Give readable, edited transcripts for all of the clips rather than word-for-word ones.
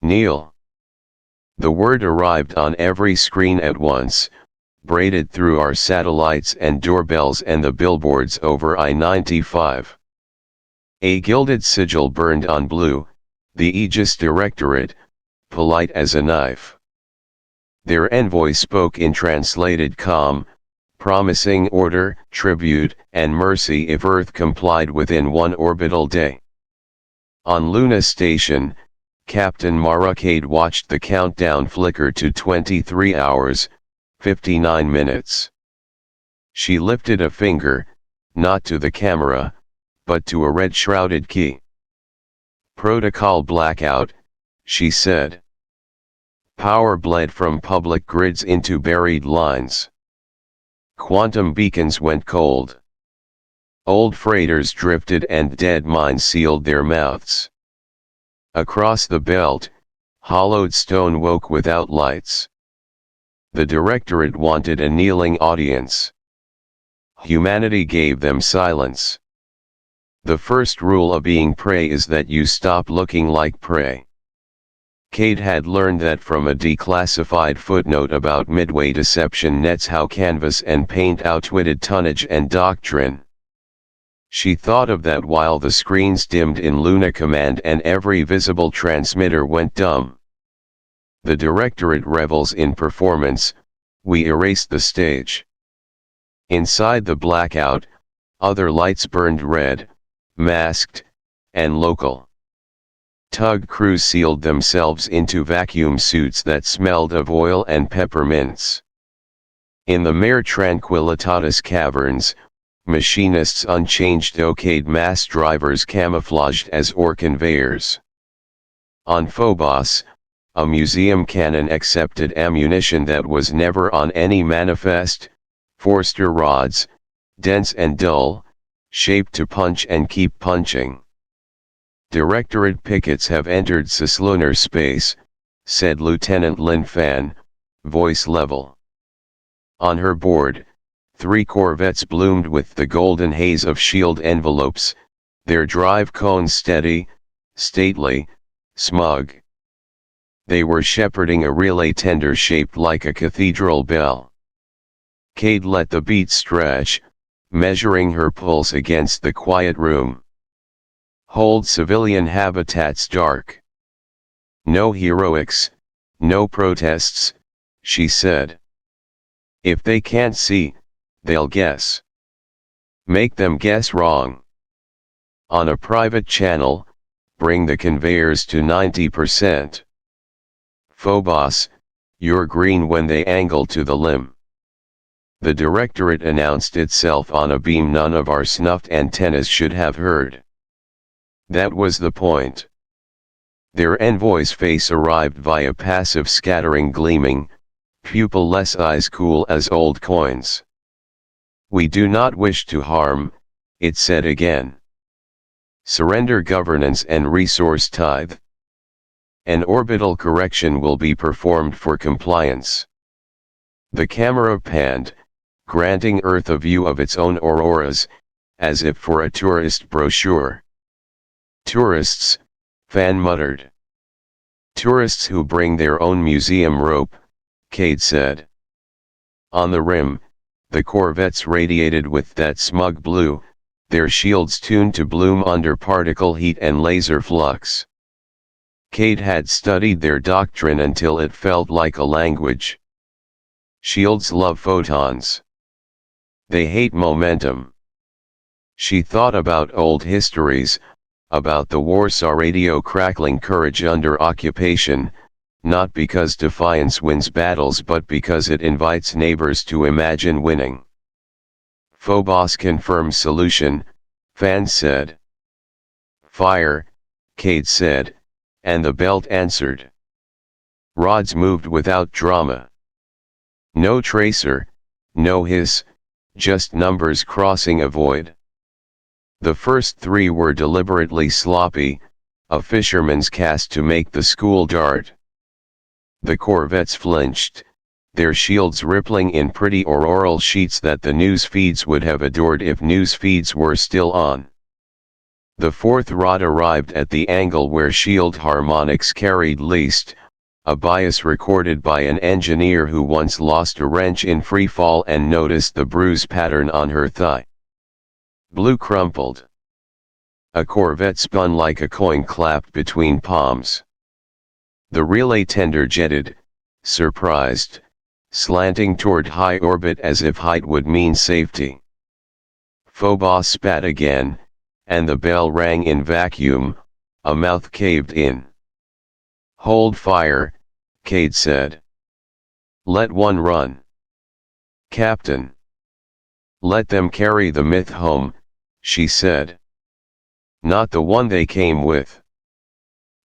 Kneel. The word arrived on every screen at once, braided through our satellites and doorbells and the billboards over I-95. A gilded sigil burned on blue, the Aegis Directorate, polite as a knife. Their envoy spoke in translated calm, promising order, tribute, and mercy if Earth complied within one orbital day. On Luna Station, Captain Mara Cade watched the countdown flicker to 23 hours, 59 minutes. She lifted a finger, not to the camera, but to a red-shrouded key. Protocol blackout, she said. Power bled from public grids into buried lines. Quantum beacons went cold. Old freighters drifted and dead mines sealed their mouths. Across the belt, hollowed stone woke without lights. The Directorate wanted a kneeling audience. Humanity gave them silence. The first rule of being prey is that you stop looking like prey. Cade had learned that from a declassified footnote about Midway Deception Net's how canvas and paint outwitted tonnage and doctrine. She thought of that while the screens dimmed in Luna Command and every visible transmitter went dumb. The Directorate revels in performance, we erased the stage. Inside the blackout, other lights burned red, masked, and local. Tug crews sealed themselves into vacuum suits that smelled of oil and peppermints. In the Mare Tranquillitatis caverns, machinists unchanged okayed mass drivers camouflaged as ore conveyors. On Phobos, a museum cannon accepted ammunition that was never on any manifest, Forster rods, dense and dull, shaped to punch and keep punching. Directorate pickets have entered cislunar space, said Lieutenant Lin Fan, voice level. On her board, 3 corvettes bloomed with the golden haze of shield envelopes, their drive cones steady, stately, smug. They were shepherding a relay tender shaped like a cathedral bell. Cade let the beat stretch, measuring her pulse against the quiet room. Hold civilian habitats dark. No heroics, no protests, she said. If they can't see, they'll guess. Make them guess wrong. On a private channel, bring the conveyors to 90%. Phobos, you're green when they angle to the limb. The Directorate announced itself on a beam none of our snuffed antennas should have heard. That was the point. Their envoy's face arrived via passive scattering gleaming, pupil-less eyes cool as old coins. We do not wish to harm, it said again. Surrender governance and resource tithe. An orbital correction will be performed for compliance. The camera panned, granting Earth a view of its own auroras, as if for a tourist brochure. Tourists, Fan muttered. Tourists who bring their own museum rope, Cade said. On the rim, the corvettes radiated with that smug blue, their shields tuned to bloom under particle heat and laser flux. Cade had studied their doctrine until it felt like a language. Shields love photons. They hate momentum. She thought about old histories, about the Warsaw radio crackling courage under occupation, not because defiance wins battles but because it invites neighbors to imagine winning. Phobos confirmed solution, Fan said. Fire, Cade said, and the belt answered. Rods moved without drama. No tracer, no hiss, just numbers crossing a void. The first 3 were deliberately sloppy, a fisherman's cast to make the school dart. The corvettes flinched, their shields rippling in pretty auroral sheets that the news feeds would have adored if news feeds were still on. The fourth rod arrived at the angle where shield harmonics carried least, a bias recorded by an engineer who once lost a wrench in free fall and noticed the bruise pattern on her thigh. Blue crumpled. A corvette spun like a coin clapped between palms. The relay tender jetted, surprised, slanting toward high orbit as if height would mean safety. Phobos spat again, and the bell rang in vacuum, a mouth caved in. "Hold fire," Cade said. "Let one run." "Captain." "Let them carry the myth home," she said. "Not the one they came with."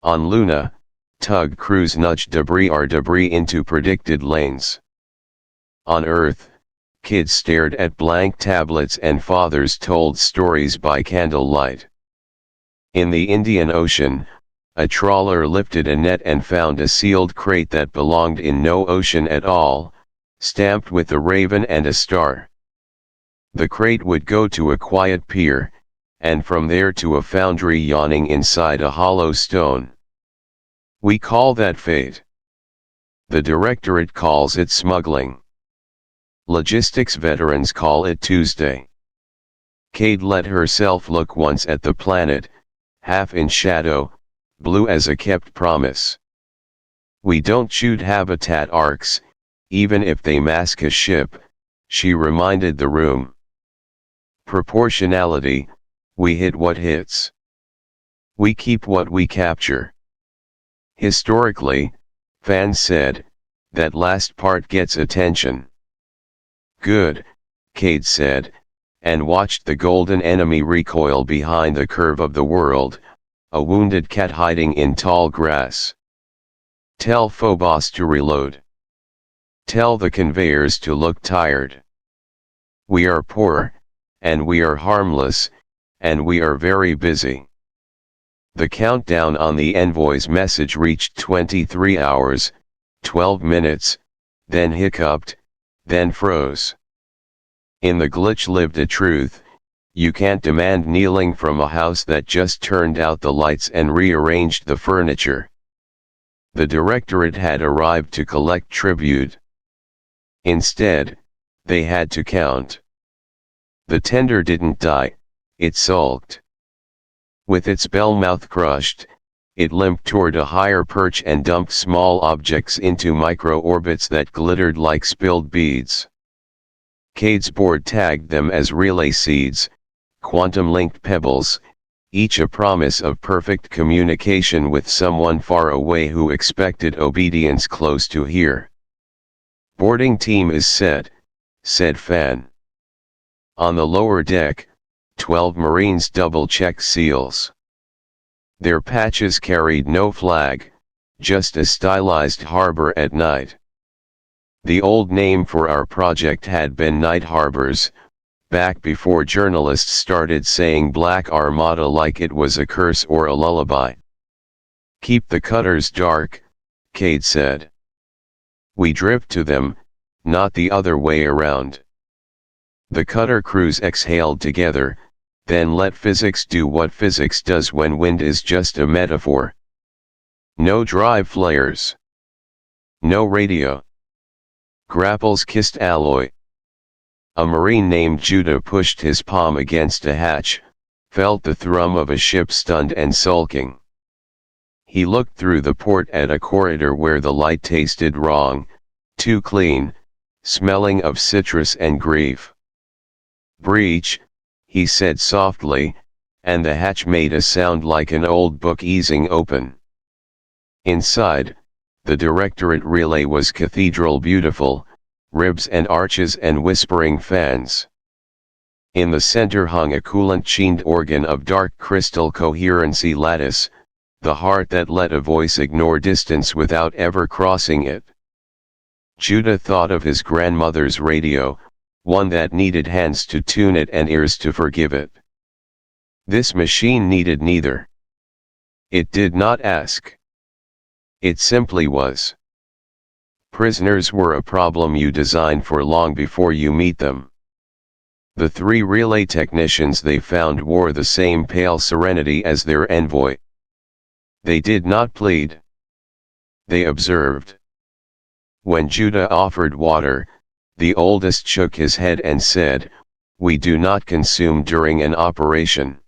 On Luna, tug crews nudged debris into predicted lanes. On Earth, kids stared at blank tablets and fathers told stories by candlelight. In the Indian Ocean, a trawler lifted a net and found a sealed crate that belonged in no ocean at all, stamped with a raven and a star. The crate would go to a quiet pier, and from there to a foundry yawning inside a hollow stone. We call that fate. The Directorate calls it smuggling. Logistics veterans call it Tuesday. Cade let herself look once at the planet, half in shadow, blue as a kept promise. We don't shoot habitat arcs, even if they mask a ship, she reminded the room. Proportionality, we hit what hits. We keep what we capture. Historically, fans said, that last part gets attention. Good, Cade said, and watched the golden enemy recoil behind the curve of the world, a wounded cat hiding in tall grass. Tell Phobos to reload. Tell the conveyors to look tired. We are poor, and we are harmless, and we are very busy. The countdown on the envoy's message reached 23 hours, 12 minutes, then hiccuped, then froze. In the glitch lived a truth: you can't demand kneeling from a house that just turned out the lights and rearranged the furniture. The Directorate had arrived to collect tribute. Instead, they had to count. The tender didn't die, it sulked. With its bell mouth crushed, it limped toward a higher perch and dumped small objects into micro-orbits that glittered like spilled beads. Cade's board tagged them as relay seeds, quantum-linked pebbles, each a promise of perfect communication with someone far away who expected obedience close to here. "Boarding team is set," said Fan. On the lower deck, 12 Marines double-checked seals. Their patches carried no flag, just a stylized harbor at night. The old name for our project had been Night Harbors, back before journalists started saying Black Armada like it was a curse or a lullaby. "Keep the cutters dark," Cade said. "We drift to them, not the other way around." The cutter crews exhaled together, then let physics do what physics does when wind is just a metaphor. No drive flares. No radio. Grapples kissed alloy. A Marine named Judah pushed his palm against a hatch, felt the thrum of a ship stunned and sulking. He looked through the port at a corridor where the light tasted wrong, too clean, smelling of citrus and grief. "Breach," he said softly, and the hatch made a sound like an old book easing open. Inside, the Directorate relay was cathedral beautiful, ribs and arches and whispering fans. In the center hung a coolant-sheened organ of dark crystal coherency lattice, the heart that let a voice ignore distance without ever crossing it. Judah thought of his grandmother's radio, one that needed hands to tune it and ears to forgive it. This machine needed neither. It did not ask. It simply was. Prisoners were a problem you design for long before you meet them. The three relay technicians they found wore the same pale serenity as their envoy. They did not plead. They observed. When Judah offered water, the oldest shook his head and said, "We do not consume during an operation."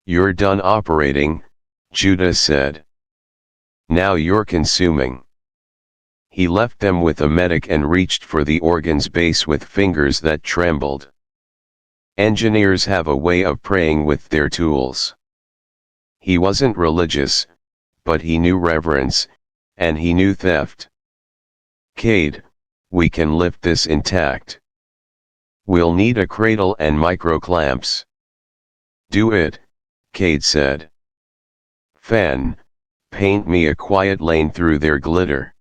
"You're done operating," Judah said. "Now you're consuming." He left them with a medic and reached for the organ's base with fingers that trembled. Engineers have a way of praying with their tools. He wasn't religious, but he knew reverence, and he knew theft. "Cade, we can lift this intact. We'll need a cradle and microclamps." "Do it," Cade said. "Fan, paint me a quiet lane through their glitter.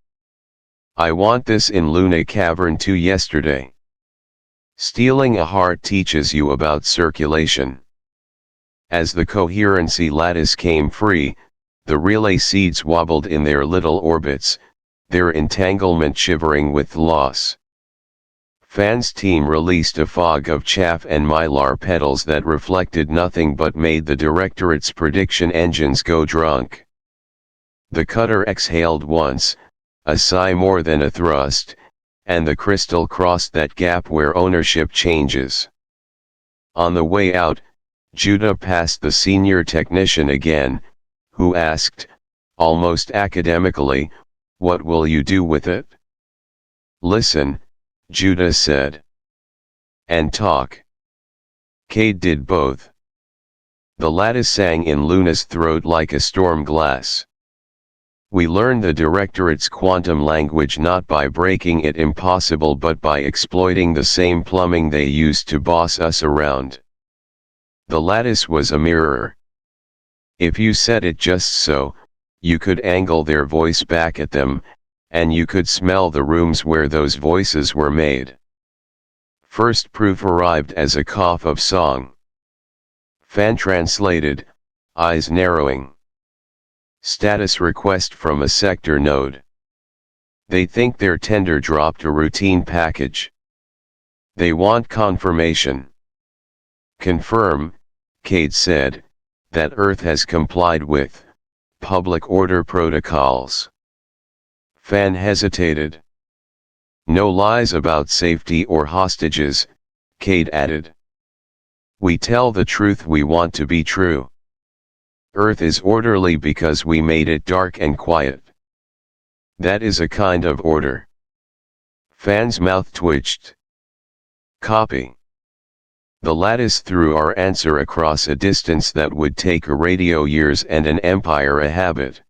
I want this in Luna Cavern 2 yesterday." Stealing a heart teaches you about circulation. As the coherency lattice came free, the relay seeds wobbled in their little orbits, their entanglement shivering with loss. Fan's team released a fog of chaff and mylar petals that reflected nothing but made the Directorate's prediction engines go drunk. The cutter exhaled once, a sigh more than a thrust, and the crystal crossed that gap where ownership changes. On the way out, Judah passed the senior technician again, who asked, almost academically, "What will you do with it?" "Listen," Judah said. "And talk." Cade did both. The lattice sang in Luna's throat like a storm glass. "We learn the Directorate's quantum language not by breaking it impossible but by exploiting the same plumbing they used to boss us around." The lattice was a mirror. If you said it just so, you could angle their voice back at them, and you could smell the rooms where those voices were made. First proof arrived as a cough of song. Fan translated, eyes narrowing. Status request from a sector node. They think their tender dropped a routine package. They want confirmation. "Confirm," Cade said, "that Earth has complied with public order protocols." Fan hesitated. "No lies about safety or hostages," Cade added. "We tell the truth we want to be true. Earth is orderly because we made it dark and quiet. That is a kind of order." Fan's mouth twitched. "Copy." The lattice threw our answer across a distance that would take a radio years and an empire a habit.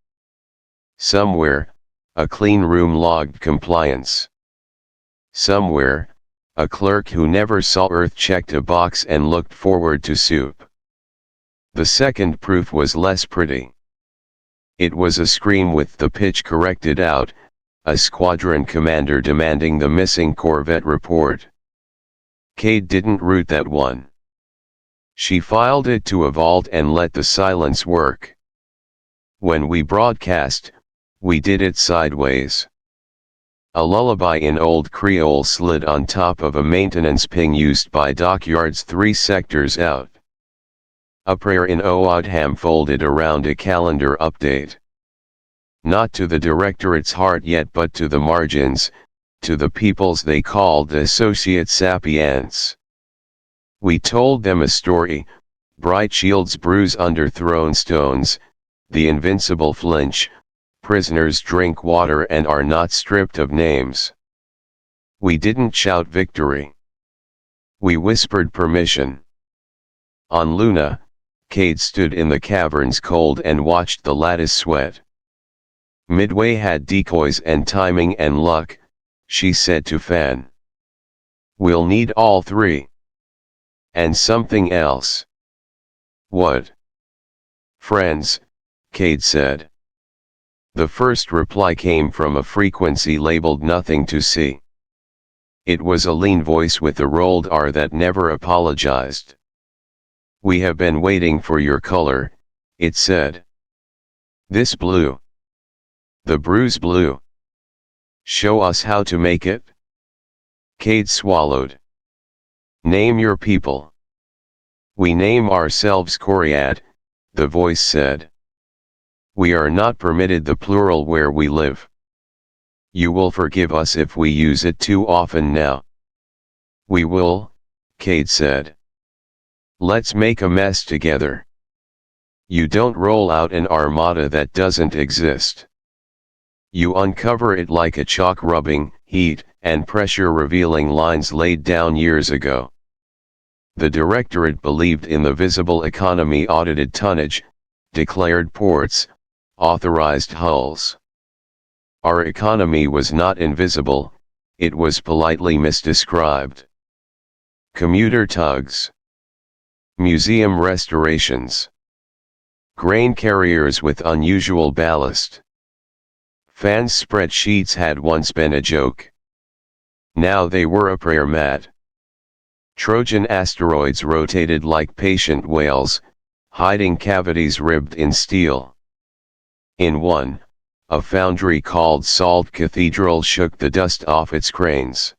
Somewhere, a clean room logged compliance. Somewhere, a clerk who never saw Earth checked a box and looked forward to soup. The second proof was less pretty. It was a scream with the pitch corrected out, a squadron commander demanding the missing Corvette report. Cade didn't root that one. She filed it to a vault and let the silence work. When we broadcast, we did it sideways. A lullaby in Old Creole slid on top of a maintenance ping used by dockyards 3 sectors out. A prayer in Oadham folded around a calendar update. Not to the Directorate's heart yet but to the margins, to the peoples they called the Associate Sapiens. We told them a story, bright shields bruise under thrown stones, the invincible flinch, prisoners drink water and are not stripped of names. We didn't shout victory. We whispered permission. On Luna, Cade stood in the cavern's cold and watched the lattice sweat. Midway had decoys and timing and luck, she said to Fan. We'll need all 3. And something else. What? Friends, Cade said. The first reply came from a frequency labeled nothing to see. It was a lean voice with a rolled R that never apologized. We have been waiting for your color, it said. This blue. The bruise blue. Show us how to make it? Cade swallowed. Name your people. We name ourselves Koryat, the voice said. We are not permitted the plural where we live. You will forgive us if we use it too often now. We will, Cade said. Let's make a mess together. You don't roll out an armada that doesn't exist. You uncover it like a chalk rubbing, heat, and pressure revealing lines laid down years ago. The Directorate believed in the visible economy, audited tonnage, declared ports, authorized hulls. Our economy was not invisible, it was politely misdescribed. Commuter tugs. Museum restorations. Grain carriers with unusual ballast. Fans' spreadsheets had once been a joke. Now they were a prayer mat. Trojan asteroids rotated like patient whales, hiding cavities ribbed in steel. In one, a foundry called Salt Cathedral shook the dust off its cranes.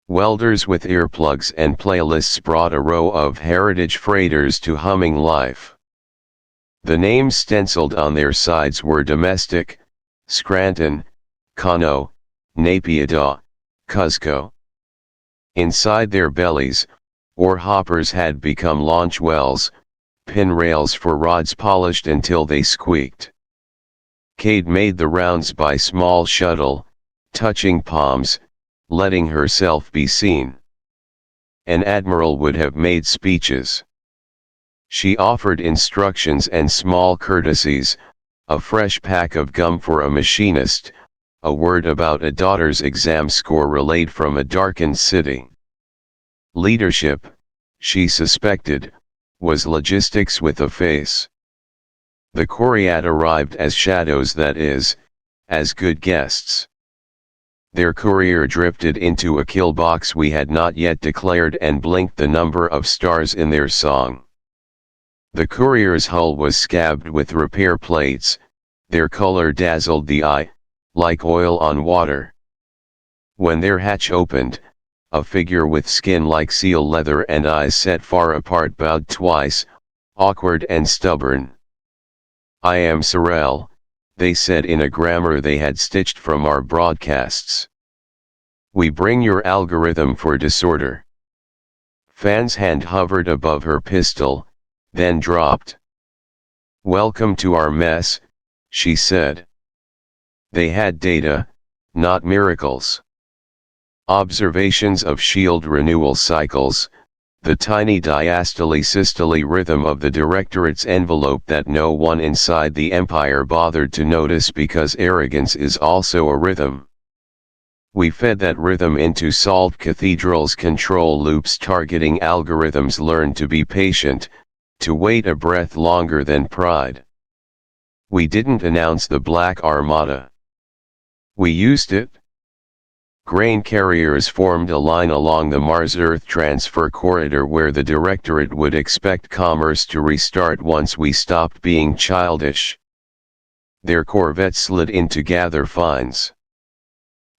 Welders with earplugs and playlists brought a row of heritage freighters to humming life. The names stenciled on their sides were Domestic, Scranton, Kano, Naypyidaw, Cuzco. Inside their bellies, ore hoppers had become launch wells, pin rails for rods polished until they squeaked. Cade made the rounds by small shuttle, touching palms, letting herself be seen. An admiral would have made speeches. She offered instructions and small courtesies, a fresh pack of gum for a machinist, a word about a daughter's exam score relayed from a darkened city. Leadership, she suspected, was logistics with a face. The Koryat arrived as shadows, that is, as good guests. Their courier drifted into a kill box we had not yet declared and blinked the number of stars in their song. The courier's hull was scabbed with repair plates, their color dazzled the eye, like oil on water. When their hatch opened, a figure with skin like seal leather and eyes set far apart bowed twice, awkward and stubborn. I am Sorel, they said in a grammar they had stitched from our broadcasts. We bring your algorithm for disorder. Fan's hand hovered above her pistol, then dropped. Welcome to our mess, she said. They had data, not miracles. Observations of shield renewal cycles, the tiny diastole-systole rhythm of the Directorate's envelope that no one inside the Empire bothered to notice because arrogance is also a rhythm. We fed that rhythm into Salt Cathedral's control loops. Targeting algorithms learned to be patient, to wait a breath longer than pride. We didn't announce the Black Armada. We used it. Grain carriers formed a line along the Mars-Earth transfer corridor where the Directorate would expect commerce to restart once we stopped being childish. Their corvettes slid in to gather finds.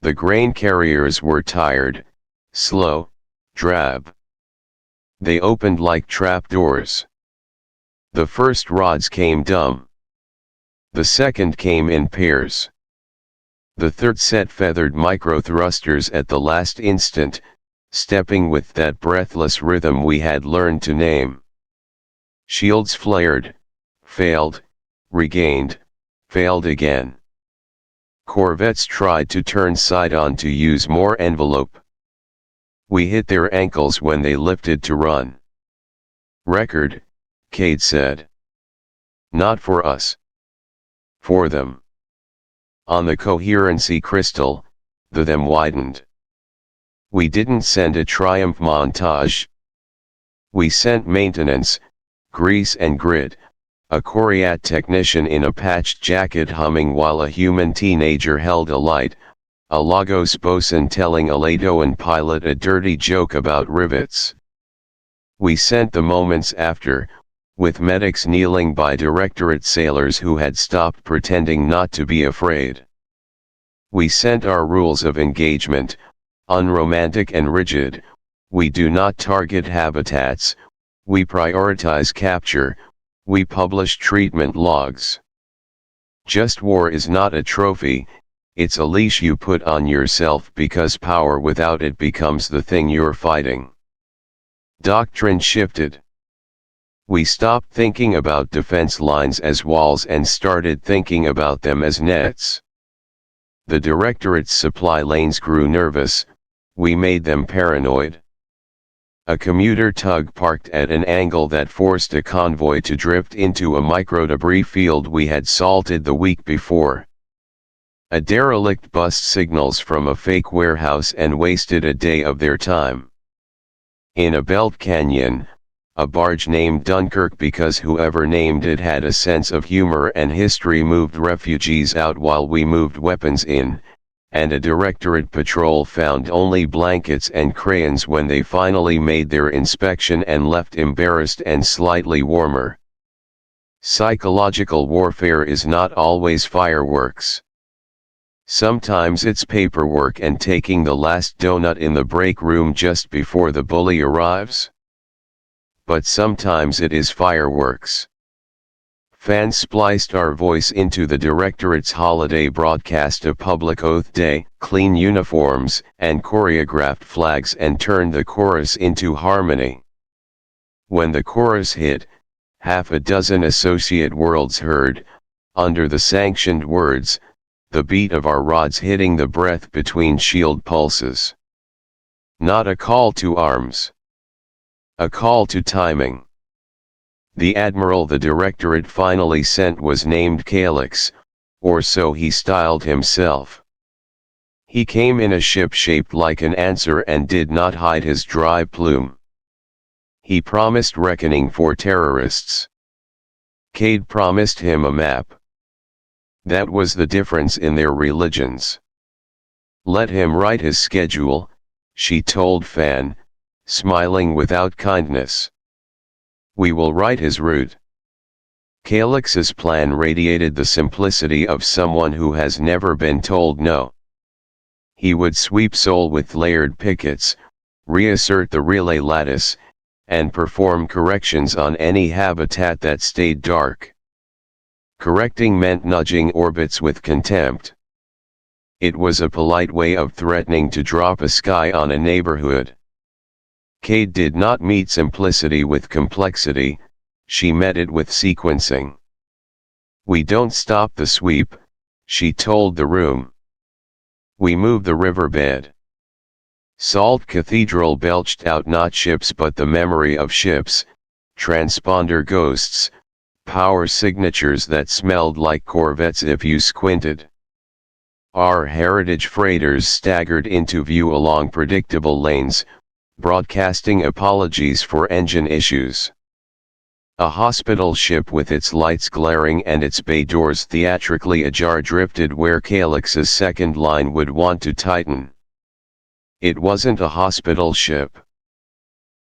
The grain carriers were tired, slow, drab. They opened like trapdoors. The first rods came dumb. The second came in pairs. The third set feathered micro-thrusters at the last instant, stepping with that breathless rhythm we had learned to name. Shields flared, failed, regained, failed again. Corvettes tried to turn side-on to use more envelope. We hit their ankles when they lifted to run. Record, Cade said. Not for us. For them. On the coherency crystal, the them widened. We didn't send a triumph montage. We sent maintenance, grease and grit, a Koryat technician in a patched jacket humming while a human teenager held a light, a Lagos bosun telling a Latoan pilot a dirty joke about rivets. We sent the moments after, with medics kneeling by Directorate sailors who had stopped pretending not to be afraid. We sent our rules of engagement, unromantic and rigid, We do not target habitats, we prioritize capture, we publish treatment logs. Just war is not a trophy, it's a leash you put on yourself because power without it becomes the thing you're fighting. Doctrine shifted. We stopped thinking about defense lines as walls and started thinking about them as nets. The Directorate's supply lanes grew nervous, we made them paranoid. A commuter tug parked at an angle that forced a convoy to drift into a microdebris field we had salted the week before. A derelict bust signals from a fake warehouse and wasted a day of their time. In a belt canyon, a barge named Dunkirk because whoever named it had a sense of humor and history moved refugees out while we moved weapons in, and a Directorate patrol found only blankets and crayons when they finally made their inspection and left embarrassed and slightly warmer. Psychological warfare is not always fireworks. Sometimes it's paperwork and taking the last donut in the break room just before the bully arrives. But sometimes it is fireworks. Fans spliced our voice into the Directorate's holiday broadcast of Public Oath Day, clean uniforms, and choreographed flags and turned the chorus into harmony. When the chorus hit, half a dozen associate worlds heard, under the sanctioned words, the beat of our rods hitting the breath between shield pulses. Not a call to arms. A call to timing. The admiral the Directorate finally sent was named Calyx, or so he styled himself. He came in a ship shaped like an answer and did not hide his dry plume. He promised reckoning for terrorists. Cade promised him a map. That was the difference in their religions. Let him write his schedule, she told Fan, smiling without kindness. We will write his route. Calyx's plan radiated the simplicity of someone who has never been told no. He would sweep Sol with layered pickets, reassert the relay lattice, and perform corrections on any habitat that stayed dark. Correcting meant nudging orbits with contempt. It was a polite way of threatening to drop a sky on a neighborhood. Cade did not meet simplicity with complexity, she met it with sequencing. We don't stop the sweep, she told the room. We move the riverbed. Salt Cathedral belched out not ships but the memory of ships, transponder ghosts, power signatures that smelled like corvettes if you squinted. Our heritage freighters staggered into view along predictable lanes, broadcasting apologies for engine issues. A hospital ship with its lights glaring and its bay doors theatrically ajar drifted where Calyx's second line would want to tighten. It wasn't a hospital ship.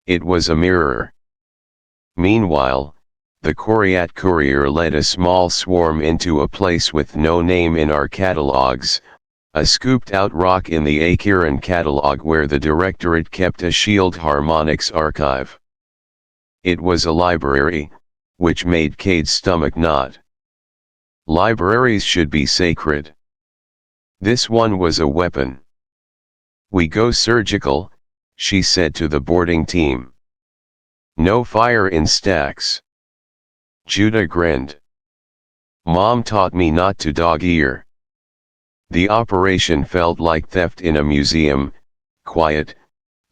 It was a mirror. Meanwhile, the Coriat courier led a small swarm into a place with no name in our catalogs, a scooped-out rock in the Akiran catalog where the Directorate kept a Shield harmonics archive. It was a library, which made Cade's stomach knot. Libraries should be sacred. This one was a weapon. We go surgical, she said to the boarding team. No fire in stacks. Judah grinned. Mom taught me not to dog-ear. The operation felt like theft in a museum, quiet,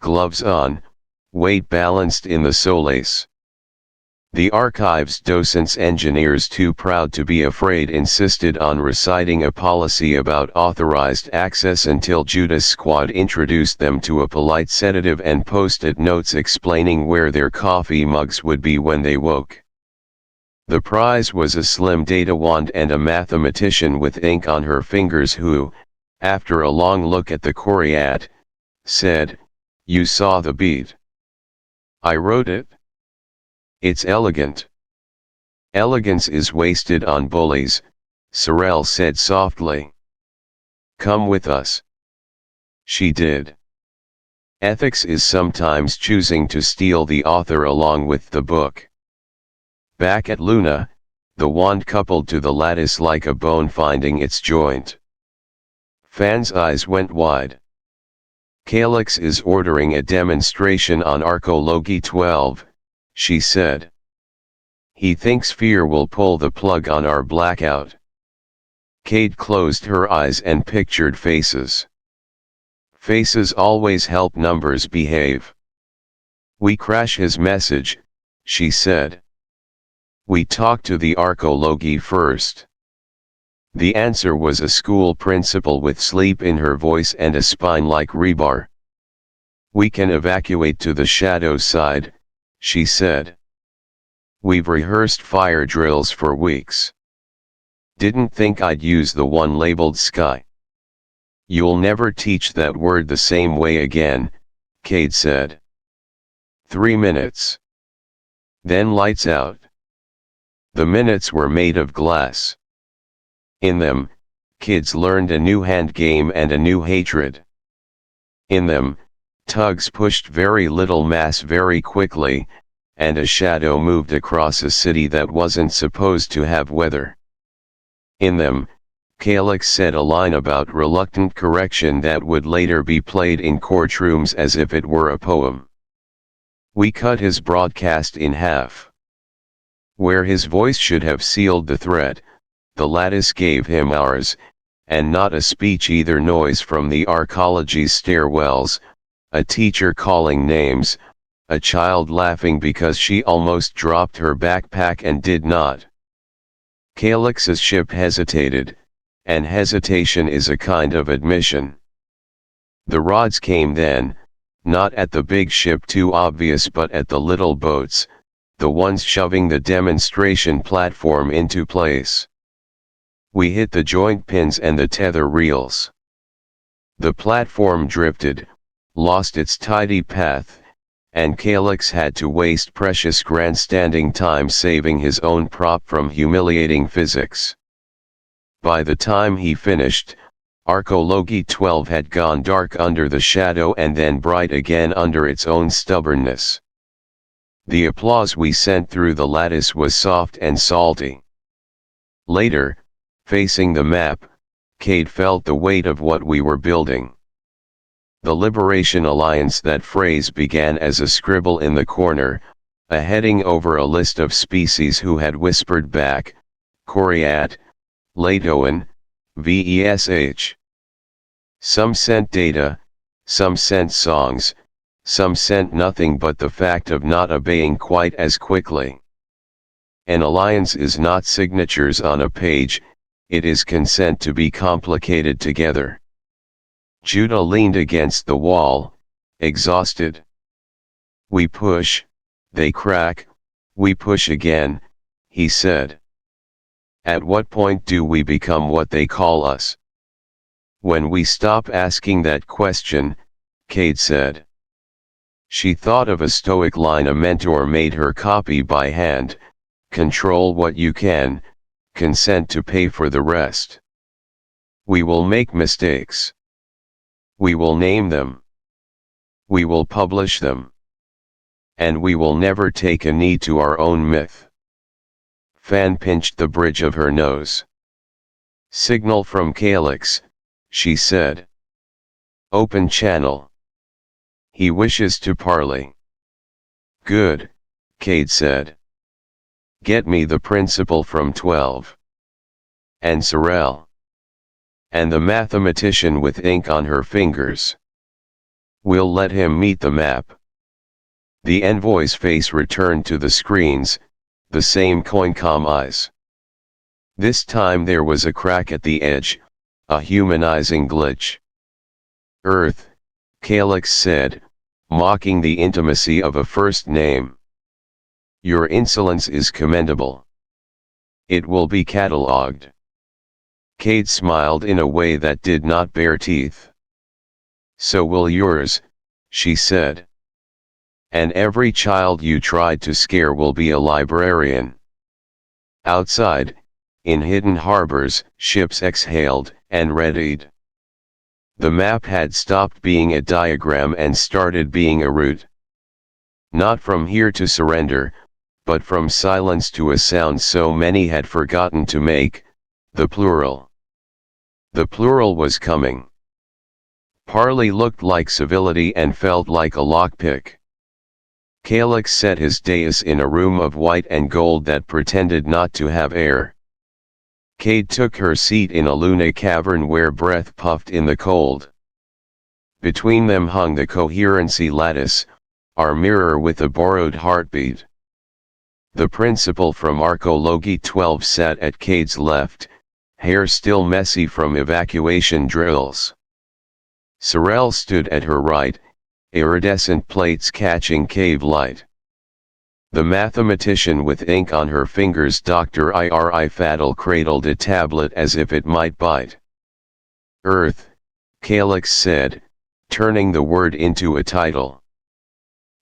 gloves on, weight balanced in the solace. The archives docents engineers too proud to be afraid insisted on reciting a policy about authorized access until Judah's squad introduced them to a polite sedative and post-it notes explaining where their coffee mugs would be when they woke. The prize was a slim data wand and a mathematician with ink on her fingers who, after a long look at the Coriat, said, "You saw the beat." I wrote it. It's elegant. Elegance is wasted on bullies, Sorrel said softly. Come with us. She did. Ethics is sometimes choosing to steal the author along with the book. Back at Luna, the wand coupled to the lattice like a bone finding its joint. Fan's eyes went wide. Calyx is ordering a demonstration on Arcology 12, she said. He thinks fear will pull the plug on our blackout. Cade closed her eyes and pictured faces. Faces always help numbers behave. We crash his message, she said. We talk to the Arcology first. The answer was a school principal with sleep in her voice and a spine like rebar. We can evacuate to the shadow side, she said. We've rehearsed fire drills for weeks. Didn't think I'd use the one labeled sky. You'll never teach that word the same way again, Cade said. 3 minutes. Then lights out. The minutes were made of glass. In them, kids learned a new hand game and a new hatred. In them, tugs pushed very little mass very quickly, and a shadow moved across a city that wasn't supposed to have weather. In them, Calyx said a line about reluctant correction that would later be played in courtrooms as if it were a poem. We cut his broadcast in half. Where his voice should have sealed the threat, the lattice gave him ours, and not a speech either noise from the Arcology's stairwells, a teacher calling names, a child laughing because she almost dropped her backpack and did not. Calyx's ship hesitated, and hesitation is a kind of admission. The rods came then, not at the big ship too obvious but at the little boats, the ones shoving the demonstration platform into place. We hit the joint pins and the tether reels. The platform drifted, lost its tidy path, and Calyx had to waste precious grandstanding time saving his own prop from humiliating physics. By the time he finished, Arcology 12 had gone dark under the shadow and then bright again under its own stubbornness. The applause we sent through the lattice was soft and salty. Later, facing the map, Cade felt the weight of what we were building. The Liberation Alliance. That phrase began as a scribble in the corner, a heading over a list of species who had whispered back, Coriat, Latoan, VESH. Some sent data, some sent songs, some sent nothing but the fact of not obeying quite as quickly. An alliance is not signatures on a page, it is consent to be complicated together. Judah leaned against the wall, exhausted. We push, they crack, we push again, he said. At what point do we become what they call us? When we stop asking that question, Cade said. She thought of a stoic line a mentor made her copy by hand: control what you can, consent to pay for the rest. We will make mistakes. We will name them. We will publish them. And we will never take a knee to our own myth. Fan pinched the bridge of her nose. Signal from Calyx, she said. Open channel. He wishes to parley. Good, Cade said. Get me the principal from 12. And Sorrel. And the mathematician with ink on her fingers. We'll let him meet the map. The envoy's face returned to the screens, the same coin-com eyes. This time there was a crack at the edge, a humanizing glitch. Earth, Calyx said, mocking the intimacy of a first name. Your insolence is commendable. It will be catalogued. Cade smiled in a way that did not bear teeth. So will yours, she said. And every child you tried to scare will be a librarian. Outside, in hidden harbors, ships exhaled and readied. The map had stopped being a diagram and started being a route. Not from here to surrender, but from silence to a sound so many had forgotten to make, the plural. The plural was coming. Parley looked like civility and felt like a lockpick. Calyx set his dais in a room of white and gold that pretended not to have air. Cade took her seat in a Luna cavern where breath puffed in the cold. Between them hung the coherency lattice, our mirror with a borrowed heartbeat. The principal from Arcology 12 sat at Cade's left, hair still messy from evacuation drills. Sorrel stood at her right, iridescent plates catching cave light. The mathematician with ink on her fingers, Dr. Iri Faddle, cradled a tablet as if it might bite. Earth, Calyx said, turning the word into a title.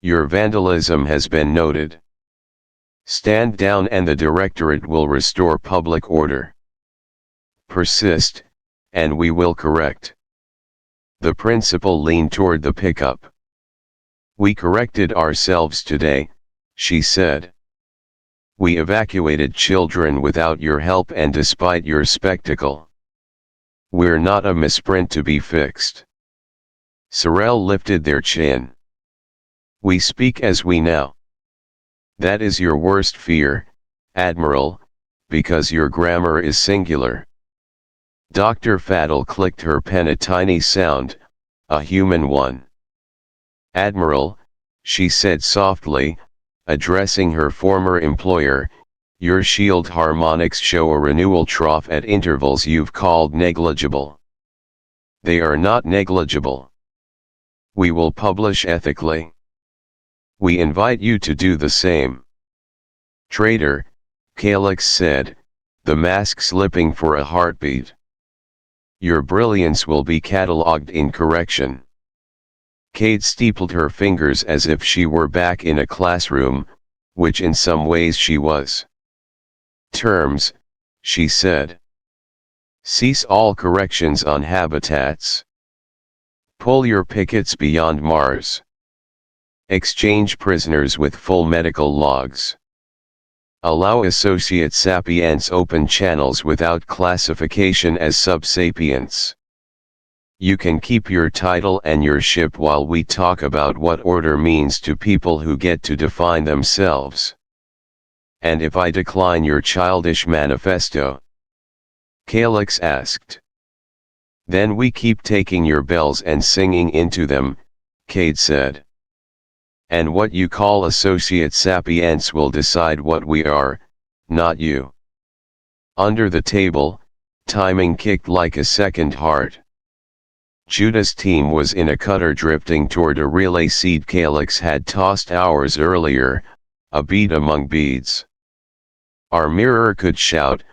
Your vandalism has been noted. Stand down and the Directorate will restore public order. Persist, and we will correct. The principal leaned toward the pickup. We corrected ourselves today, she said. We evacuated children without your help and despite your spectacle. We're not a misprint to be fixed. Sorrel lifted their chin. We speak as we know. That is your worst fear, Admiral, because your grammar is singular. Dr. Faddle clicked her pen, a tiny sound, a human one. Admiral, she said softly, addressing her former employer, your shield harmonics show a renewal trough at intervals you've called negligible. They are not negligible. We will publish ethically. We invite you to do the same. Traitor, Calyx said, the mask slipping for a heartbeat. Your brilliance will be catalogued in correction. Cade steepled her fingers as if she were back in a classroom, which in some ways she was. Terms, she said. Cease all corrections on habitats. Pull your pickets beyond Mars. Exchange prisoners with full medical logs. Allow associate sapients open channels without classification as subsapients. You can keep your title and your ship while we talk about what order means to people who get to define themselves. And if I decline your childish manifesto? Calyx asked. Then we keep taking your bells and singing into them, Cade said. And what you call associate sapients will decide what we are, not you. Under the table, timing kicked like a second heart. Judah's team was in a cutter drifting toward a relay seed Calyx had tossed hours earlier, a bead among beads. Our mirror could shout,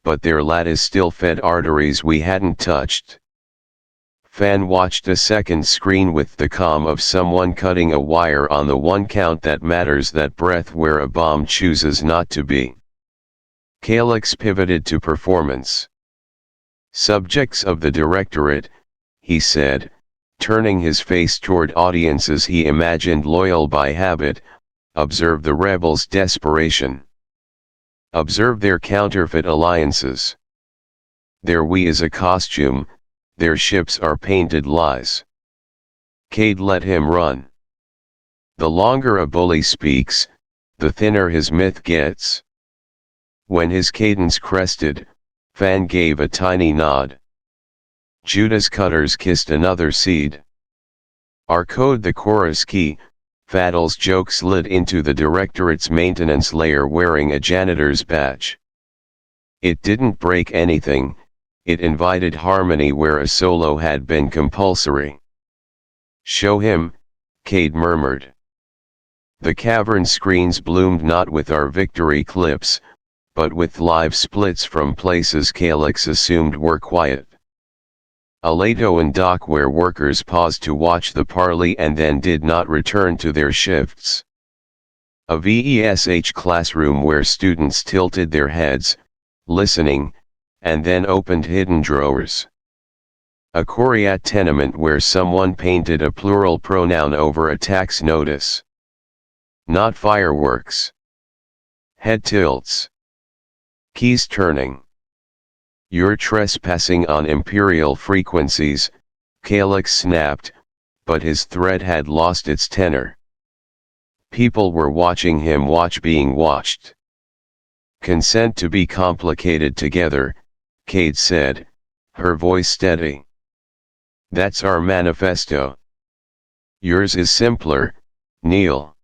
but their lattice still fed arteries we hadn't touched. Fan watched a second screen with the calm of someone cutting a wire on the one count that matters, that breath where a bomb chooses not to be. Calyx pivoted to performance. Subjects of the Directorate, he said, turning his face toward audiences he imagined loyal by habit, observe the rebels' desperation. Observe their counterfeit alliances. Their we is a costume, their ships are painted lies. Cade let him run. The longer a bully speaks, the thinner his myth gets. When his cadence crested, Fan gave a tiny nod. Judah's cutters kissed another seed. Our code the chorus key, Faddle's joke slid into the Directorate's maintenance layer wearing a janitor's badge. It didn't break anything, it invited harmony where a solo had been compulsory. Show him, Cade murmured. The cavern screens bloomed not with our victory clips, but with live splits from places Calyx assumed were quiet. A Latoan dock where workers paused to watch the parley and then did not return to their shifts. A VESH classroom where students tilted their heads, listening, and then opened hidden drawers. A Koreat tenement where someone painted a plural pronoun over a tax notice. Not fireworks. Head tilts. Keys turning. You're trespassing on imperial frequencies, Calyx snapped, but his threat had lost its tenor. People were watching him watch being watched. Consent to be complicated together, Cade said, her voice steady. That's our manifesto. Yours is simpler, Neil.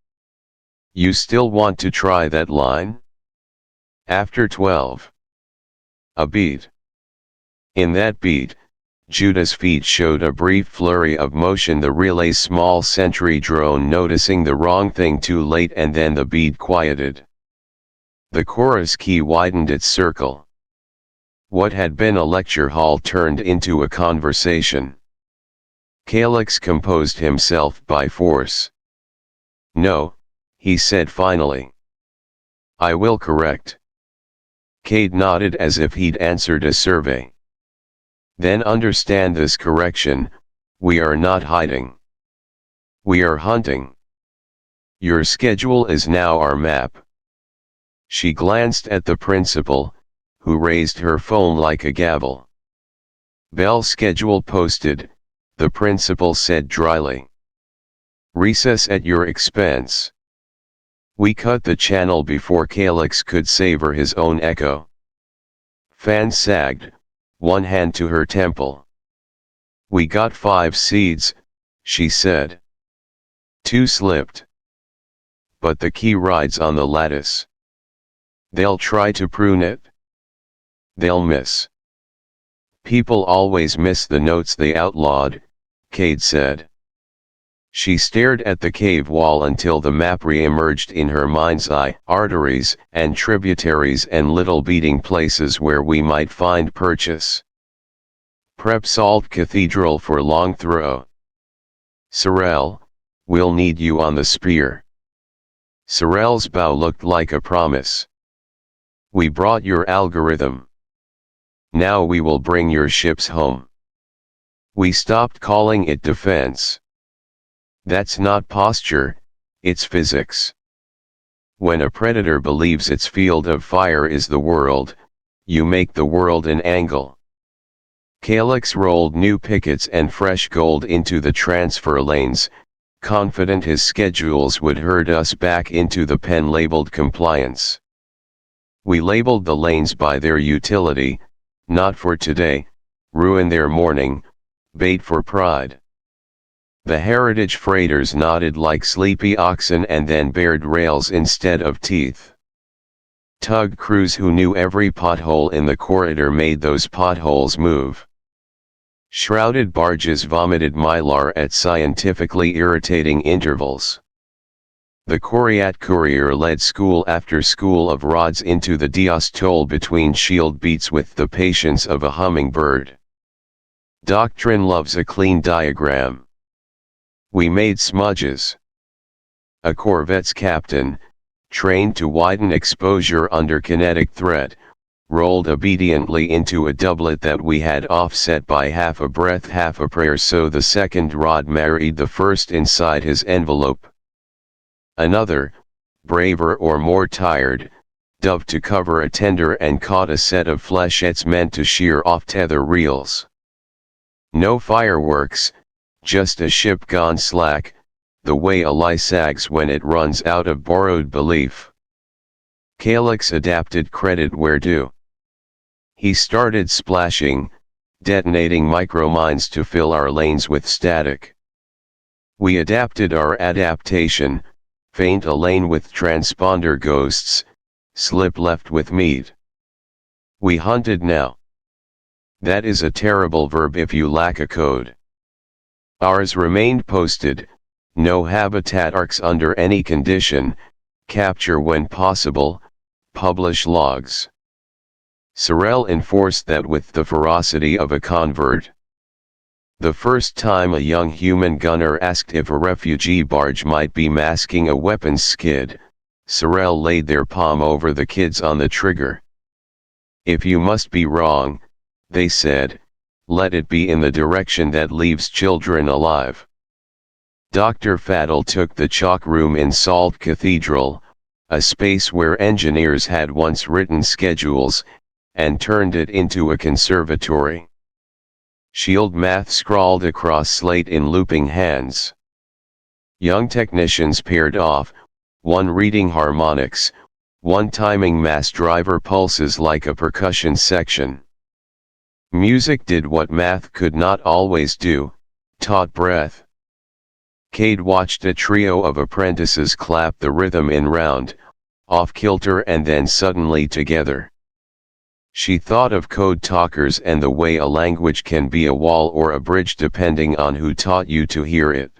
You still want to try that line? After 12. A beat. In that beat, Judah's feet showed a brief flurry of motion, the relay's small sentry drone noticing the wrong thing too late, and then the beat quieted. The chorus key widened its circle. What had been a lecture hall turned into a conversation. Calyx composed himself by force. No, he said finally. I will correct. Cade nodded as if he'd answered a survey. Then understand this correction, we are not hiding. We are hunting. Your schedule is now our map. She glanced at the principal, who raised her phone like a gavel. Bell schedule posted, the principal said dryly. Recess at your expense. We cut the channel before Calyx could savor his own echo. Fan sagged, one hand to her temple. We got 5 seeds, she said. 2 slipped. But the key rides on the lattice. They'll try to prune it. They'll miss. People always miss the notes they outlawed, Cade said. She stared at the cave wall until the map re-emerged in her mind's eye, arteries and tributaries and little beating places where we might find purchase. Prep Salt Cathedral for long throw. Sorrel, we'll need you on the spear. Sorrel's bow looked like a promise. We brought your algorithm. Now we will bring your ships home. We stopped calling it defense. That's not posture, it's physics. When a predator believes its field of fire is the world, you make the world an angle. Calyx rolled new pickets and fresh gold into the transfer lanes, confident his schedules would herd us back into the pen labeled compliance. We labeled the lanes by their utility, not for today, ruin their morning, bait for pride. The heritage freighters nodded like sleepy oxen and then bared rails instead of teeth. Tug crews who knew every pothole in the corridor made those potholes move. Shrouded barges vomited mylar at scientifically irritating intervals. The Koreat courier led school after school of rods into the diastole between shield beats with the patience of a hummingbird. Doctrine loves a clean diagram. We made smudges. A corvette's captain, trained to widen exposure under kinetic threat, rolled obediently into a doublet that we had offset by half a breath, half a prayer, so the second rod married the first inside his envelope. Another, braver or more tired, dove to cover a tender and caught a set of flechettes meant to shear off tether reels. No fireworks, just a ship gone slack, the way a lie sags when it runs out of borrowed belief. Calyx adapted credit where due. He started splashing, detonating micromines to fill our lanes with static. We adapted our adaptation, feint a lane with transponder ghosts, slip left with meat. We hunted now. That is a terrible verb if you lack a code. Ours remained posted, no habitat arcs under any condition, capture when possible, publish logs. Sorrel enforced that with the ferocity of a convert. The first time a young human gunner asked if a refugee barge might be masking a weapons skid, Sorrel laid their palm over the kids on the trigger. If you must be wrong, they said, let it be in the direction that leaves children alive. Dr. Faddle took the chalk room in Salt Cathedral, a space where engineers had once written schedules, and turned it into a conservatory. Shield math scrawled across slate in looping hands. Young technicians paired off, one reading harmonics, one timing mass driver pulses like a percussion section. Music did what math could not always do, taught breath. Cade watched a trio of apprentices clap the rhythm in round, off-kilter and then suddenly together. She thought of code talkers and the way a language can be a wall or a bridge depending on who taught you to hear it.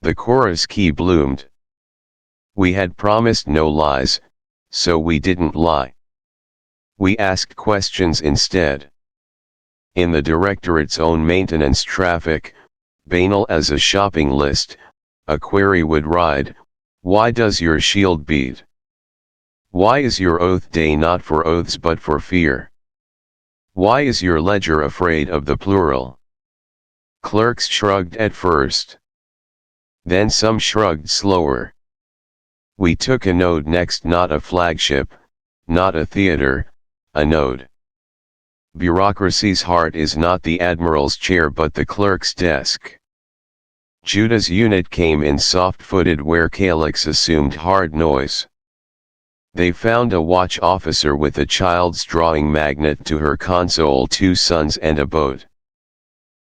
The chorus key bloomed. We had promised no lies, so we didn't lie. We asked questions instead. In the Directorate's own maintenance traffic, banal as a shopping list, a query would ride, "Why does your shield beat? Why is your oath day not for oaths but for fear? Why is your ledger afraid of the plural?" Clerks shrugged at first. Then some shrugged slower. We took a node next, not a flagship, not a theater, a node. Bureaucracy's heart is not the admiral's chair but the clerk's desk. Judah's unit came in soft-footed where Calyx assumed hard noise. They found a watch officer with a child's drawing magnet to her console, 2 sons and a boat.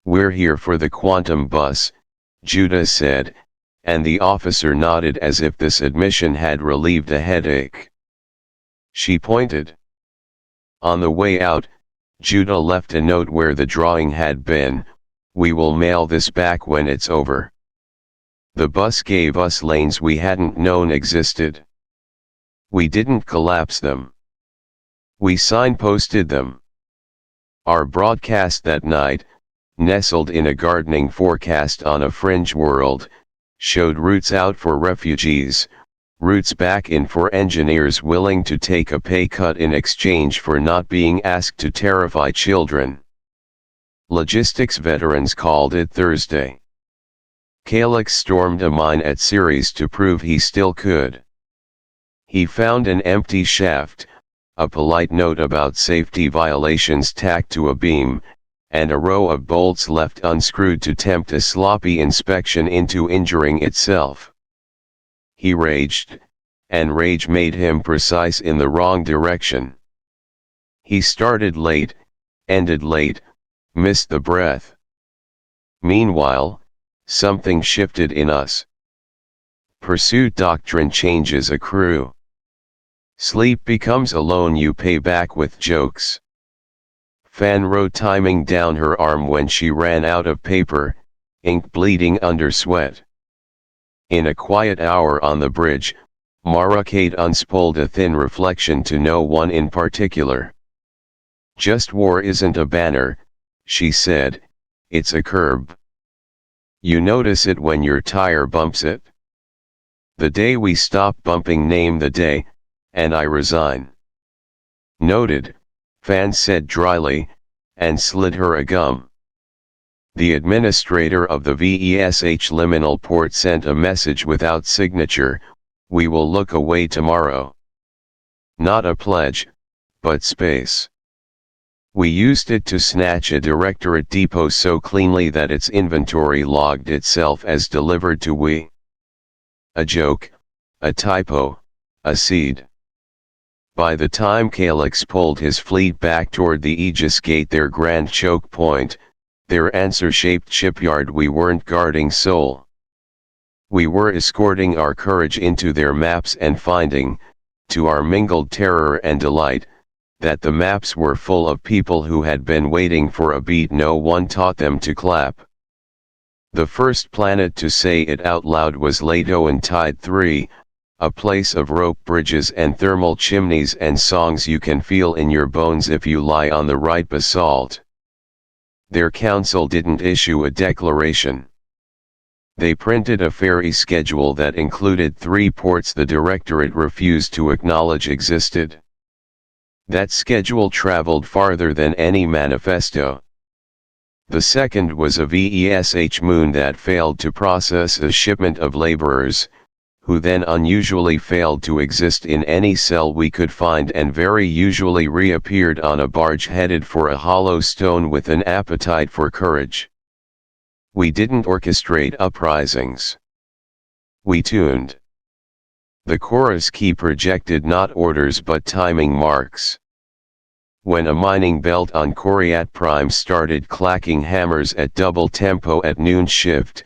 "We're here for the quantum bus," Judah said, and the officer nodded as if this admission had relieved a headache. She pointed. On the way out, Judah left a note where the drawing had been, "We will mail this back when it's over." The bus gave us lanes we hadn't known existed. We didn't collapse them. We signposted them. Our broadcast that night, nestled in a gardening forecast on a fringe world, showed routes out for refugees, routes back in for engineers willing to take a pay cut in exchange for not being asked to terrify children. Logistics veterans called it Thursday. Calyx stormed a mine at Ceres to prove he still could. He found an empty shaft, a polite note about safety violations tacked to a beam, and a row of bolts left unscrewed to tempt a sloppy inspection into injuring itself. He raged, and rage made him precise in the wrong direction. He started late, ended late, missed the breath. Meanwhile, something shifted in us. Pursuit doctrine changes a crew. Sleep becomes a loan you pay back with jokes. Fan wrote timing down her arm when she ran out of paper, ink bleeding under sweat. In a quiet hour on the bridge, Mara Kate unspooled a thin reflection to no one in particular. "Just war isn't a banner," she said, "it's a curb. You notice it when your tire bumps it. The day we stop bumping, name the day, and I resign." "Noted," Fan said dryly, and slid her a gum. The administrator of the VESH liminal port sent a message without signature, "We will look away tomorrow." Not a pledge, but space. We used it to snatch a directorate depot so cleanly that its inventory logged itself as delivered to we. A joke, a typo, a seed. By the time Calyx pulled his fleet back toward the Aegis Gate, their grand choke point, their answer-shaped shipyard, we weren't guarding Sol. We were escorting our courage into their maps and finding, to our mingled terror and delight, that the maps were full of people who had been waiting for a beat no one taught them to clap. The first planet to say it out loud was Latoan Tide 3, a place of rope bridges and thermal chimneys and songs you can feel in your bones if you lie on the right basalt. Their council didn't issue a declaration. They printed a ferry schedule that included 3 ports the Directorate refused to acknowledge existed. That schedule traveled farther than any manifesto. The second was a VESH moon that failed to process a shipment of laborers, who then unusually failed to exist in any cell we could find and very usually reappeared on a barge headed for a hollow stone with an appetite for courage. We didn't orchestrate uprisings. We tuned. The chorus key projected not orders but timing marks. When a mining belt on Coriat Prime started clacking hammers at double tempo at noon shift,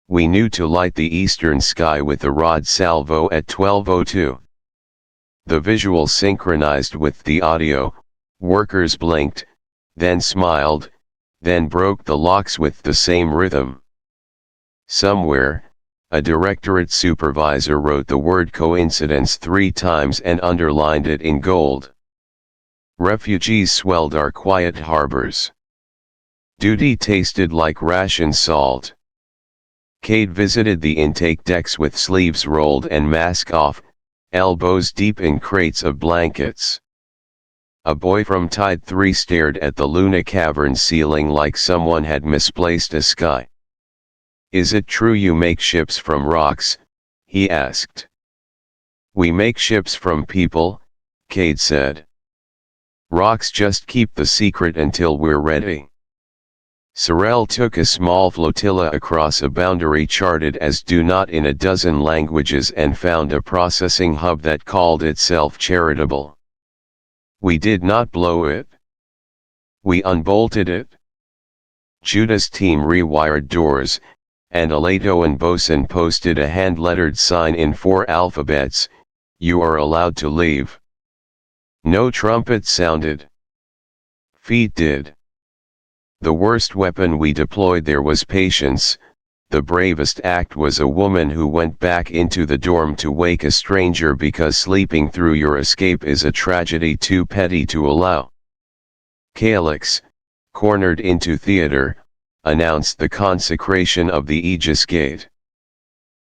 we knew to light the eastern sky with the rod salvo at 12:02. The visual synchronized with the audio, workers blinked, then smiled, then broke the locks with the same rhythm. Somewhere, a directorate supervisor wrote the word coincidence 3 times and underlined it in gold. Refugees swelled our quiet harbors. Duty tasted like ration salt. Cade visited the intake decks with sleeves rolled and mask off, elbows deep in crates of blankets. A boy from Tide 3 stared at the Luna Cavern ceiling like someone had misplaced a sky. "Is it true you make ships from rocks?" he asked. "We make ships from people," Cade said. "Rocks just keep the secret until we're ready." Sorel took a small flotilla across a boundary charted as do not in a dozen languages and found a processing hub that called itself charitable. We did not blow it. We unbolted it. Judah's team rewired doors, and Aledo and Bosun posted a hand-lettered sign in 4 alphabets, "You are allowed to leave." No trumpet sounded. Feet did. The worst weapon we deployed there was patience. The bravest act was a woman who went back into the dorm to wake a stranger because sleeping through your escape is a tragedy too petty to allow. Calyx, cornered into theater, announced the consecration of the Aegis Gate.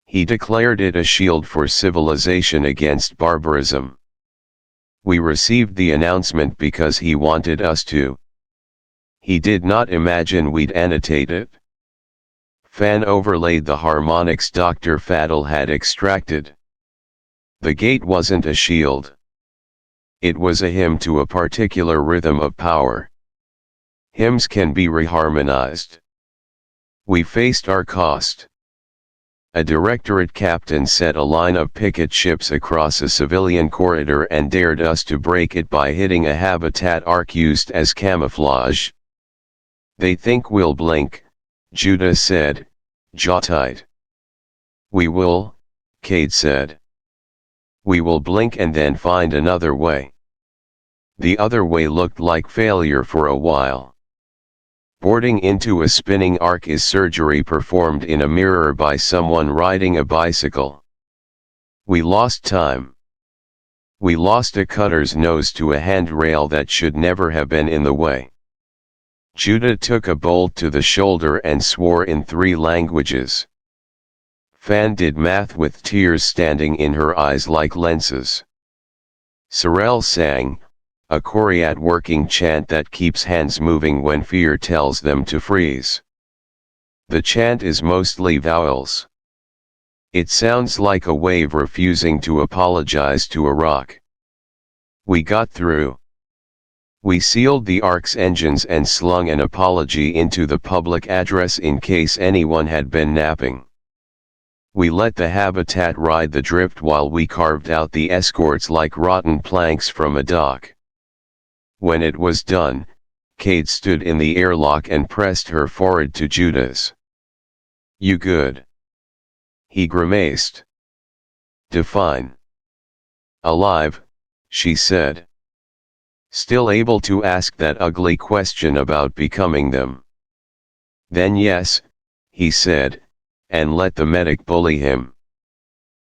He declared it a shield for civilization against barbarism. We received the announcement because he wanted us to. He did not imagine we'd annotate it. Fan overlaid the harmonics Dr. Faddle had extracted. The gate wasn't a shield. It was a hymn to a particular rhythm of power. Hymns can be reharmonized. We faced our cost. A directorate captain set a line of picket ships across a civilian corridor and dared us to break it by hitting a habitat arc used as camouflage. "They think we'll blink," Judah said, jaw tight. "We will," Cade said. "We will blink and then find another way." The other way looked like failure for a while. Boarding into a spinning arc is surgery performed in a mirror by someone riding a bicycle. We lost time. We lost a cutter's nose to a handrail that should never have been in the way. Judah took a bolt to the shoulder and swore in 3 languages. Fan did math with tears standing in her eyes like lenses. Sorel sang, a Coriat working chant that keeps hands moving when fear tells them to freeze. The chant is mostly vowels. It sounds like a wave refusing to apologize to a rock. We got through. We sealed the Ark's engines and slung an apology into the public address in case anyone had been napping. We let the habitat ride the drift while we carved out the escorts like rotten planks from a dock. When it was done, Cade stood in the airlock and pressed her forehead to Judah's. "You good?" He grimaced. "Define." "Alive," she said. "Still able to ask that ugly question about becoming them." "Then yes," he said, and let the medic bully him.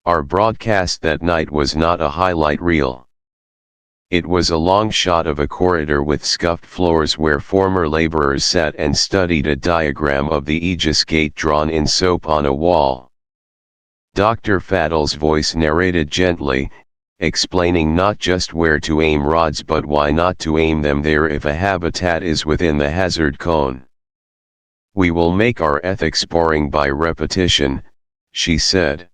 Our broadcast that night was not a highlight reel. It was a long shot of a corridor with scuffed floors where former laborers sat and studied a diagram of the Aegis Gate drawn in soap on a wall. Dr. Faddle's voice narrated gently, explaining not just where to aim rods but why not to aim them there if a habitat is within the hazard cone. We will make our ethics boring by repetition, she said.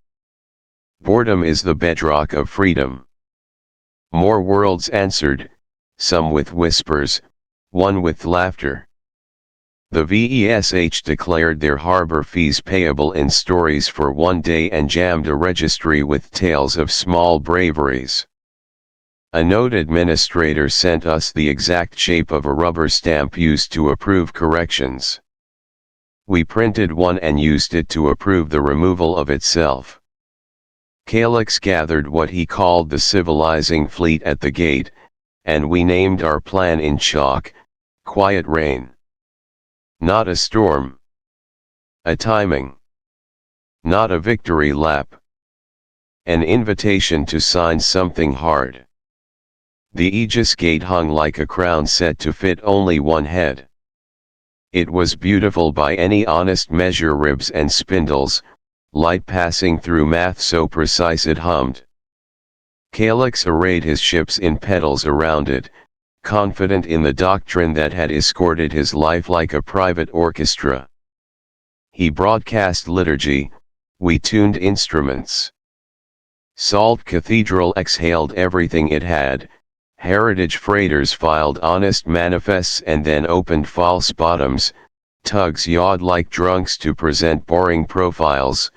Boredom is the bedrock of freedom. More worlds answered, some with whispers, one with laughter. The VESH declared their harbor fees payable in stories for 1 day and jammed a registry with tales of small braveries. A note administrator sent us the exact shape of a rubber stamp used to approve corrections. We printed one and used it to approve the removal of itself. Calyx gathered what he called the civilizing fleet at the gate, and we named our plan in chalk, Quiet Rain. Not a storm. A timing. Not a victory lap. An invitation to sign something hard. The Aegis gate hung like a crown set to fit only one head. It was beautiful by any honest measure, ribs and spindles, light passing through math so precise it hummed. Calyx arrayed his ships in petals around it, confident in the doctrine that had escorted his life like a private orchestra. He broadcast liturgy, we tuned instruments. Salt Cathedral exhaled everything it had, heritage freighters filed honest manifests and then opened false bottoms, tugs yawed like drunks to present boring profiles,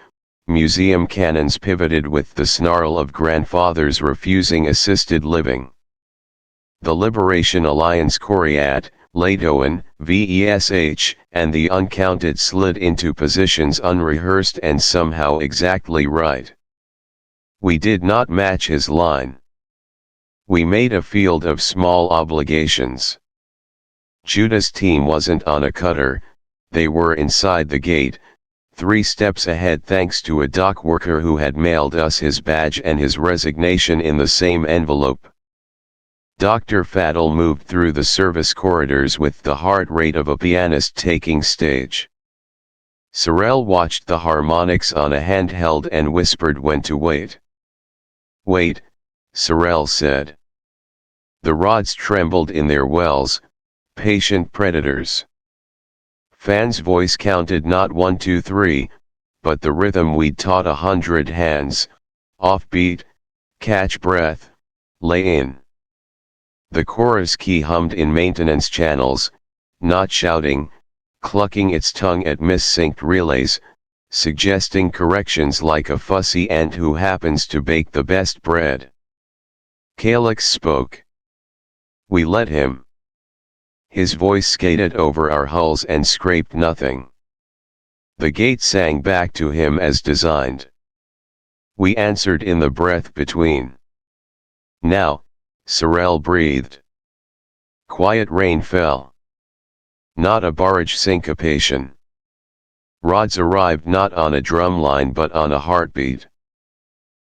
museum cannons pivoted with the snarl of grandfathers refusing assisted living. The Liberation Alliance Coriat, Latoan, VESH, and the uncounted slid into positions unrehearsed and somehow exactly right. We did not match his line. We made a field of small obligations. Judah's team wasn't on a cutter, they were inside the gate, 3 steps ahead thanks to a dock worker who had mailed us his badge and his resignation in the same envelope. Dr. Faddle moved through the service corridors with the heart rate of a pianist taking stage. Sorrel watched the harmonics on a handheld and whispered when to wait. Wait, Sorrel said. The rods trembled in their wells, patient predators. Fan's voice counted not 1 2 3, but the rhythm we'd taught 100 hands, offbeat, catch breath, lay in. The chorus key hummed in maintenance channels, not shouting, clucking its tongue at missynced relays, suggesting corrections like a fussy ant who happens to bake the best bread. Calyx spoke. We let him. His voice skated over our hulls and scraped nothing. The gate sang back to him as designed. We answered in the breath between. Now, Sorrel breathed. Quiet rain fell. Not a barrage syncopation. Rods arrived not on a drumline but on a heartbeat.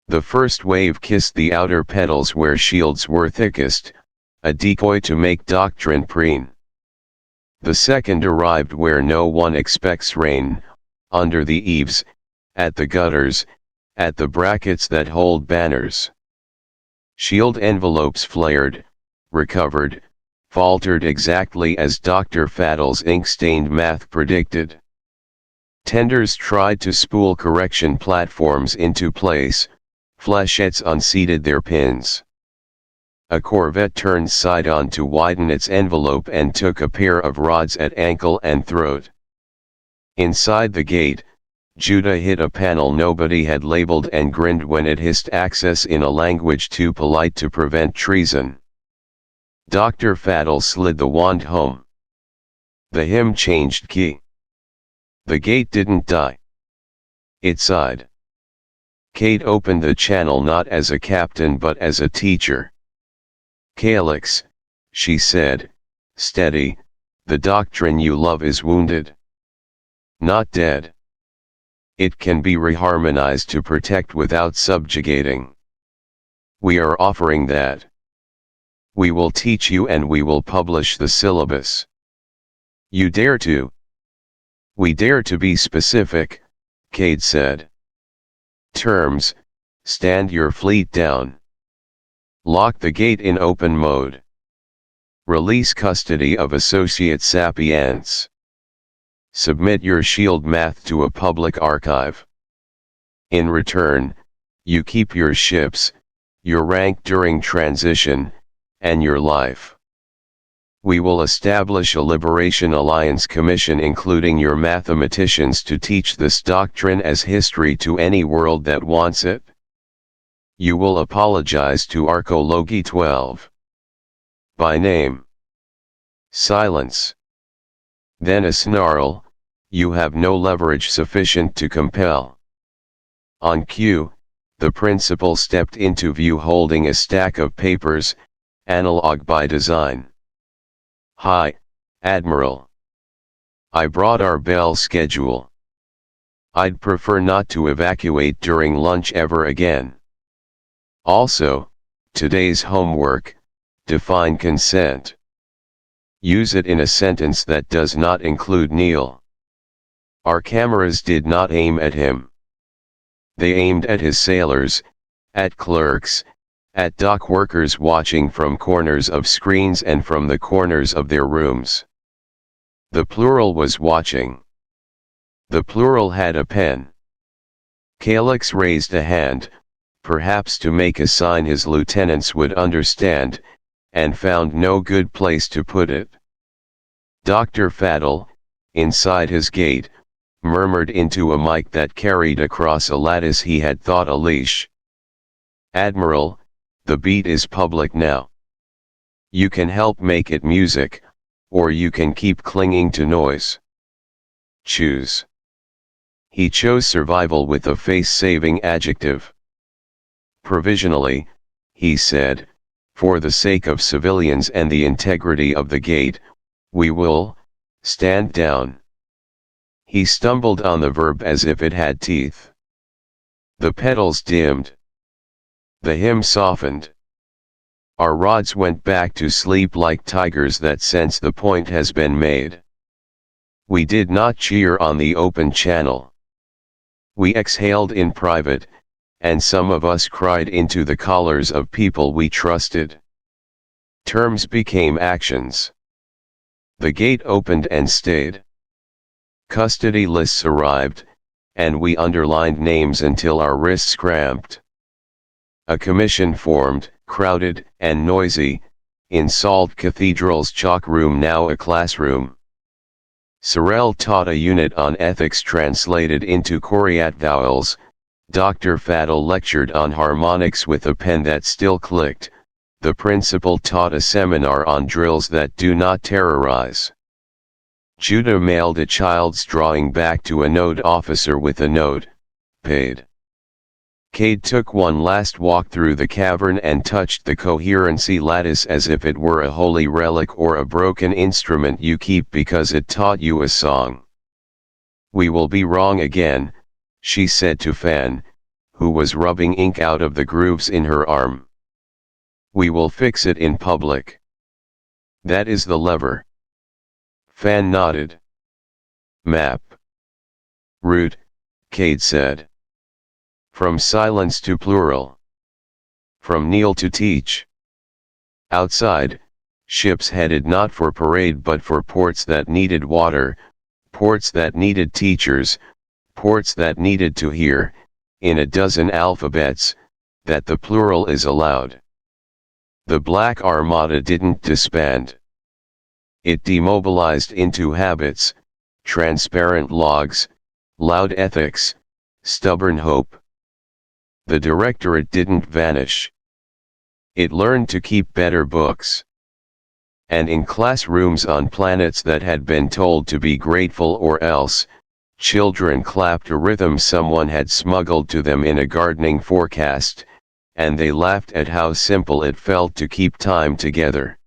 The first wave kissed the outer petals where shields were thickest, a decoy to make doctrine preen. The second arrived where no one expects rain, under the eaves, at the gutters, at the brackets that hold banners. Shield envelopes flared, recovered, faltered exactly as Dr. Faddle's ink-stained math predicted. Tenders tried to spool correction platforms into place, flechettes unseated their pins. A corvette turned side-on to widen its envelope and took a pair of rods at ankle and throat. Inside the gate, Judah hit a panel nobody had labeled and grinned when it hissed access in a language too polite to prevent treason. Dr. Faddle slid the wand home. The hymn changed key. The gate didn't die. It sighed. Kate opened the channel not as a captain but as a teacher. Calyx, she said, steady, the doctrine you love is wounded. Not dead. It can be reharmonized to protect without subjugating. We are offering that. We will teach you and we will publish the syllabus. You dare to? We dare to be specific, Cade said. Terms, stand your fleet down. Lock the gate in open mode. Release custody of Associate Sapiens. Submit your shield math to a public archive. In return, you keep your ships, your rank during transition, and your life. We will establish a Liberation Alliance Commission including your mathematicians to teach this doctrine as history to any world that wants it. You will apologize to Arcologi 12. By name. Silence. Then a snarl, you have no leverage sufficient to compel. On cue, the principal stepped into view holding a stack of papers, analog by design. Hi, Admiral. I brought our bell schedule. I'd prefer not to evacuate during lunch ever again. Also, today's homework, define consent. Use it in a sentence that does not include Neil. Our cameras did not aim at him. They aimed at his sailors, at clerks, at dock workers watching from corners of screens and from the corners of their rooms. The plural was watching. The plural had a pen. Calyx raised a hand, perhaps to make a sign his lieutenants would understand, and found no good place to put it. Dr. Faddle, inside his gate, murmured into a mic that carried across a lattice he had thought a leash. Admiral, the beat is public now. You can help make it music, or you can keep clinging to noise. Choose. He chose survival with a face-saving adjective. Provisionally, he said, for the sake of civilians and the integrity of the gate, we will stand down. He stumbled on the verb as if it had teeth. The petals dimmed. The hymn softened. Our rods went back to sleep like tigers that sense the point has been made. We did not cheer on the open channel. We exhaled in private, and some of us cried into the collars of people we trusted. Terms became actions. The gate opened and stayed. Custody lists arrived, and we underlined names until our wrists cramped. A commission formed, crowded and noisy, in Salt Cathedral's chalk room, now a classroom. Sorel taught a unit on ethics translated into Koreat vowels. Dr. Faddle lectured on harmonics with a pen that still clicked. The principal taught a seminar on drills that do not terrorize. Judah mailed a child's drawing back to a node officer with a note, paid. Cade took one last walk through the cavern and touched the coherency lattice as if it were a holy relic or a broken instrument you keep because it taught you a song. We will be wrong again, she said to Fan, who was rubbing ink out of the grooves in her arm. We will fix it in public. That is the lever. Fan nodded. Map. Route, Cade said. From silence to plural. From kneel to teach. Outside, ships headed not for parade but for ports that needed water, ports that needed teachers, ports that needed to hear, in a dozen alphabets, that the plural is allowed. The Black Armada didn't disband. It demobilized into habits, transparent logs, loud ethics, stubborn hope. The Directorate didn't vanish. It learned to keep better books. And in classrooms on planets that had been told to be grateful or else, children clapped a rhythm someone had smuggled to them in a gardening forecast, and they laughed at how simple it felt to keep time together.